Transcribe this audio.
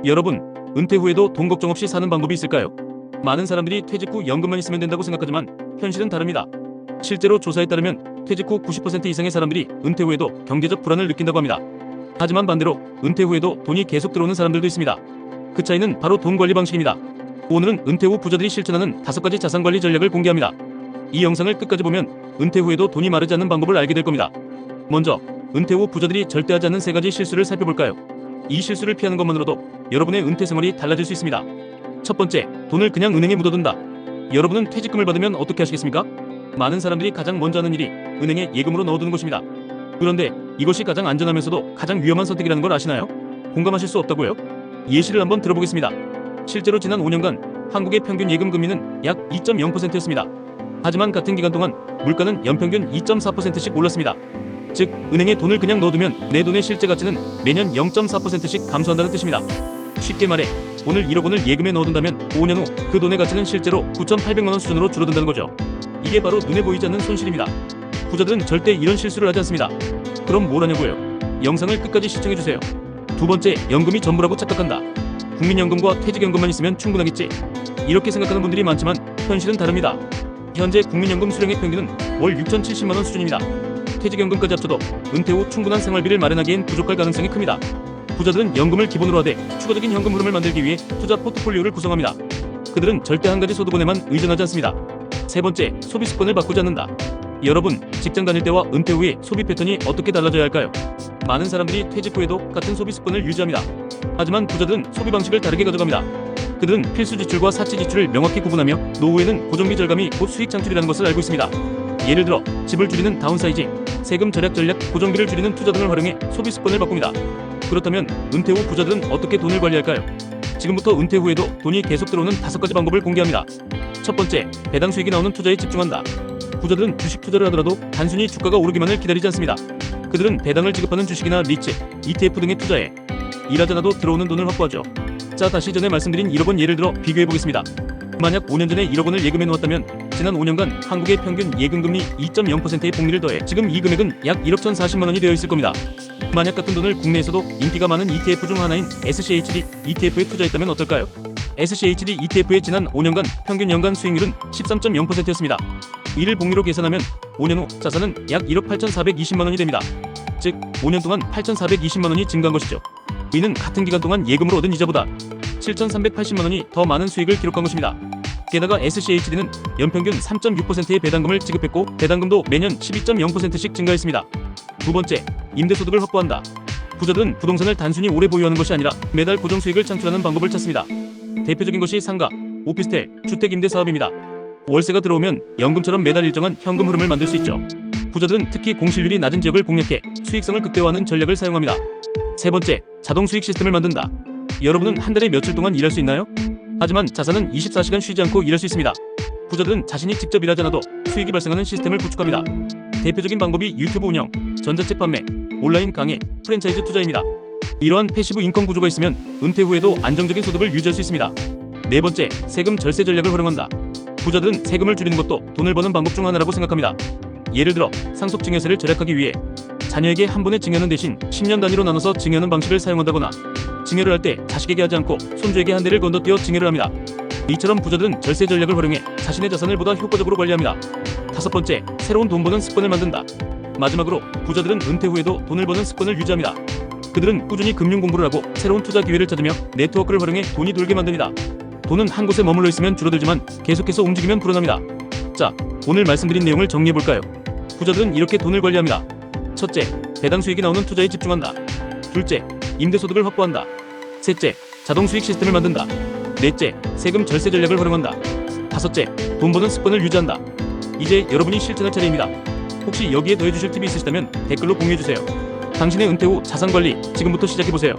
여러분, 은퇴 후에도 돈 걱정 없이 사는 방법이 있을까요? 많은 사람들이 퇴직 후 연금만 있으면 된다고 생각하지만 현실은 다릅니다. 실제로 조사에 따르면 퇴직 후 90% 이상의 사람들이 은퇴 후에도 경제적 불안을 느낀다고 합니다. 하지만 반대로 은퇴 후에도 돈이 계속 들어오는 사람들도 있습니다. 그 차이는 바로 돈 관리 방식입니다. 오늘은 은퇴 후 부자들이 실천하는 5가지 자산 관리 전략을 공개합니다. 이 영상을 끝까지 보면 은퇴 후에도 돈이 마르지 않는 방법을 알게 될 겁니다. 먼저 은퇴 후 부자들이 절대 하지 않는 3가지 실수를 살펴볼까요? 이 실수를 피하는 것만으로도 여러분의 은퇴 생활이 달라질 수 있습니다. 첫 번째, 돈을 그냥 은행에 묻어둔다. 여러분은 퇴직금을 받으면 어떻게 하시겠습니까? 많은 사람들이 가장 먼저 하는 일이 은행에 예금으로 넣어두는 것입니다. 그런데 이것이 가장 안전하면서도 가장 위험한 선택이라는 걸 아시나요? 공감하실 수 없다고요? 예시를 한번 들어보겠습니다. 실제로 지난 5년간 한국의 평균 예금 금리는 약 2.0%였습니다. 하지만 같은 기간 동안 물가는 연평균 2.4%씩 올랐습니다. 즉, 은행에 돈을 그냥 넣어두면 내 돈의 실제 가치는 매년 0.4%씩 감소한다는 뜻입니다. 쉽게 말해, 오늘 1억 원을 예금에 넣어둔다면 5년 후 그 돈의 가치는 실제로 9,800만 원 수준으로 줄어든다는 거죠. 이게 바로 눈에 보이지 않는 손실입니다. 부자들은 절대 이런 실수를 하지 않습니다. 그럼 뭘 하냐고요? 영상을 끝까지 시청해주세요. 두 번째, 연금이 전부라고 착각한다. 국민연금과 퇴직연금만 있으면 충분하겠지. 이렇게 생각하는 분들이 많지만 현실은 다릅니다. 현재 국민연금 수령액 평균은 월 6,070만 원 수준입니다. 퇴직연금까지 합쳐도 은퇴 후 충분한 생활비를 마련하기엔 부족할 가능성이 큽니다. 부자들은 연금을 기본으로 하되 추가적인 현금 흐름을 만들기 위해 투자 포트폴리오를 구성합니다. 그들은 절대 한 가지 소득원에만 의존하지 않습니다. 세 번째, 소비 습관을 바꾸지 않는다. 여러분, 직장 다닐 때와 은퇴 후에 소비 패턴이 어떻게 달라져야 할까요? 많은 사람들이 퇴직 후에도 같은 소비 습관을 유지합니다. 하지만 부자들은 소비 방식을 다르게 가져갑니다. 그들은 필수 지출과 사치 지출을 명확히 구분하며 노후에는 고정비 절감이 곧 수익 창출이라는 것을 알고 있습니다. 예를 들어 집을 줄이는 다운사이징, 세금 절약 전략, 고정비를 줄이는 투자 등을 활용해 소비 습관을 바꿉니다. 그렇다면 은퇴 후 부자들은 어떻게 돈을 관리할까요? 지금부터 은퇴 후에도 돈이 계속 들어오는 5가지 방법을 공개합니다. 첫 번째, 배당 수익이 나오는 투자에 집중한다. 부자들은 주식 투자를 하더라도 단순히 주가가 오르기만을 기다리지 않습니다. 그들은 배당을 지급하는 주식이나 리츠, ETF 등에 투자해 일하지 않아도 들어오는 돈을 확보하죠. 자, 다시 전에 말씀드린 1억 원 예를 들어 비교해보겠습니다. 만약 5년 전에 1억 원을 예금해 놓았다면 지난 5년간 한국의 평균 예금금리 2.0%의 복리를 더해 지금 이 금액은 약 1억 1,040만 원이 되어 있을 겁니다. 만약 같은 돈을 국내에서도 인기가 많은 ETF 중 하나인 SCHD ETF에 투자했다면 어떨까요? SCHD ETF의 지난 5년간 평균 연간 수익률은 13.0%였습니다. 이를 복리로 계산하면 5년 후 자산은 약 1억 8,420만 원이 됩니다. 즉, 5년 동안 8,420만 원이 증가한 것이죠. 이는 같은 기간 동안 예금으로 얻은 이자보다 7,380만 원이 더 많은 수익을 기록한 것입니다. 게다가 SCHD는 연평균 3.6%의 배당금을 지급했고 배당금도 매년 12.0%씩 증가했습니다. 두 번째, 임대소득을 확보한다. 부자들은 부동산을 단순히 오래 보유하는 것이 아니라 매달 고정 수익을 창출하는 방법을 찾습니다. 대표적인 것이 상가, 오피스텔, 주택 임대 사업입니다. 월세가 들어오면 연금처럼 매달 일정한 현금 흐름을 만들 수 있죠. 부자들은 특히 공실률이 낮은 지역을 공략해 수익성을 극대화하는 전략을 사용합니다. 세 번째, 자동 수익 시스템을 만든다. 여러분은 한 달에 며칠 동안 일할 수 있나요? 하지만 자산은 24시간 쉬지 않고 일할 수 있습니다. 부자들은 자신이 직접 일하지 않아도 수익이 발생하는 시스템을 구축합니다. 대표적인 방법이 유튜브 운영, 전자책 판매, 온라인 강의, 프랜차이즈 투자입니다. 이러한 패시브 인컴 구조가 있으면 은퇴 후에도 안정적인 소득을 유지할 수 있습니다. 네 번째, 세금 절세 전략을 활용한다. 부자들은 세금을 줄이는 것도 돈을 버는 방법 중 하나라고 생각합니다. 예를 들어 상속 증여세를 절약하기 위해 자녀에게 한 번에 증여하는 대신 10년 단위로 나눠서 증여하는 방식을 사용한다거나 증여를 할 때 자식에게 하지 않고 손주에게 한 대를 건너뛰어 증여를 합니다. 이처럼 부자들은 절세 전략을 활용해 자신의 자산을 보다 효과적으로 관리합니다. 다섯 번째, 새로운 돈 버는 습관을 만든다. 마지막으로 부자들은 은퇴 후에도 돈을 버는 습관을 유지합니다. 그들은 꾸준히 금융 공부를 하고 새로운 투자 기회를 찾으며 네트워크를 활용해 돈이 돌게 만듭니다. 돈은 한 곳에 머물러 있으면 줄어들지만 계속해서 움직이면 불어납니다. 자, 오늘 말씀드린 내용을 정리해볼까요? 부자들은 이렇게 돈을 관리합니다. 첫째, 배당 수익이 나오는 투자에 집중한다. 둘째, 임대소득을 확보한다. 셋째, 자동 수익 시스템을 만든다. 넷째, 세금 절세 전략을 활용한다. 다섯째, 돈 버는 습관을 유지한다. 이제 여러분이 실천할 차례입니다. 혹시 여기에 더해주실 팁이 있으시다면 댓글로 공유해주세요. 당신의 은퇴 후 자산 관리 지금부터 시작해보세요.